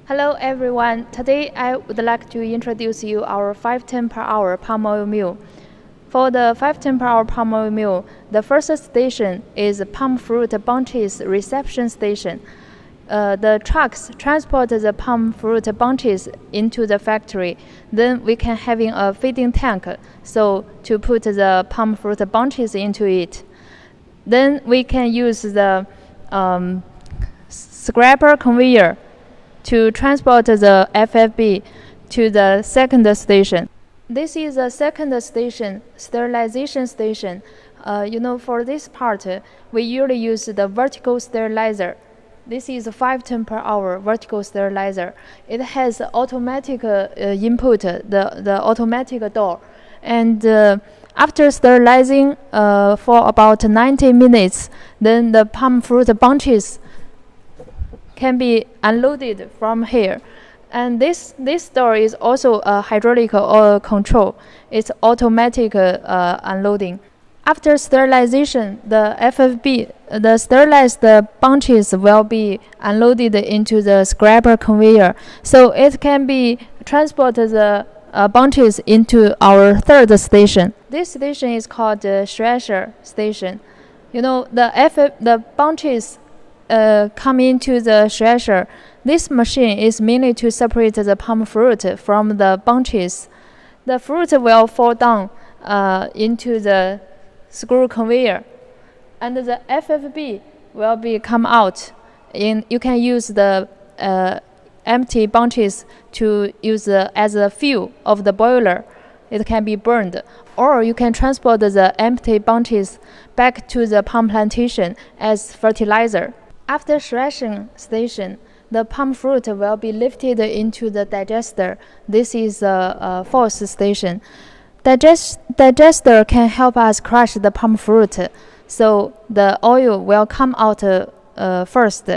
Hello everyone. Today I would like to introduce you our 510 per hour palm oil mill. For the 510 per hour palm oil mill, the first station is palm fruit bunches reception station. The trucks transport the palm fruit bunches into the factory. Then we can having a feeding tank, so to put the palm fruit bunches into it. Then we can use the scraper conveyor to transport the FFB to the second station. This is the second station, sterilization station. For this part, we usually use the vertical sterilizer. This is 5 per hour vertical sterilizer. It has automatic input, the automatic door. And after sterilizing for about 90 minutes, then the palm fruit bunches can be unloaded from here. And this door is also a hydraulic oil control. It's automatic unloading. After sterilization, the FFB, the sterilized bunches will be unloaded into the scraper conveyor, so it can be transported the bunches into our third station. This station is called the thresher station. The bunches come into the thresher. This machine is mainly to separate the palm fruit from the bunches. The fruit will fall down into the screw conveyor, and the FFB will be come out. You can use the empty bunches to use as a fuel of the boiler. It can be burned, or you can transport the empty bunches back to the palm plantation as fertilizer. After threshing station, the palm fruit will be lifted into the digester. This is a fourth station. Digester can help us crush the palm fruit, so the oil will come out first.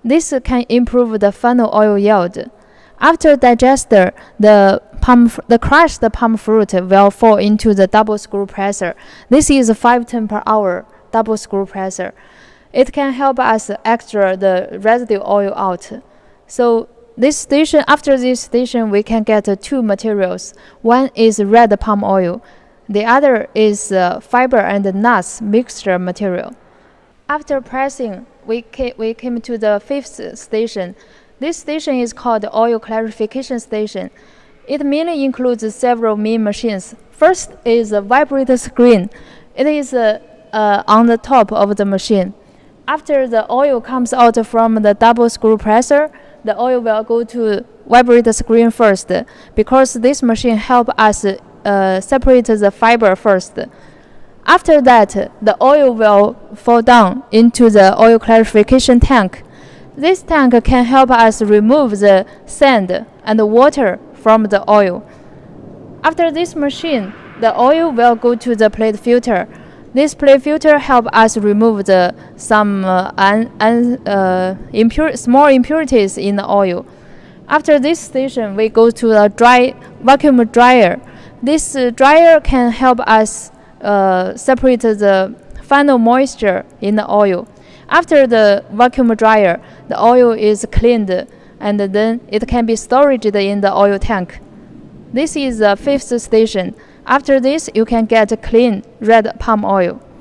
This can improve the final oil yield. After digester, the crushed palm fruit will fall into the double screw presser. This is 510 per hour double screw presser. It can help us extract the residue oil out. So after this station, we can get two materials. One is red palm oil. The other is fiber and nuts mixture material. After pressing, we came to the fifth station. This station is called oil clarification station. It mainly includes several main machines. First is a vibrator screen. It is on the top of the machine. After the oil comes out from the double screw presser, the oil will go to vibrator screen first, because this machine helps us separate the fiber first. After that, the oil will fall down into the oil clarification tank. This tank can help us remove the sand and water from the oil. After this machine, the oil will go to the plate filter. This plate filter helps us remove some small impurities in the oil. After this station, we go to a vacuum dryer. This dryer can help us separate the final moisture in the oil. After the vacuum dryer, the oil is cleaned, and then it can be stored in the oil tank. This is the fifth station. After this, you can get clean red palm oil.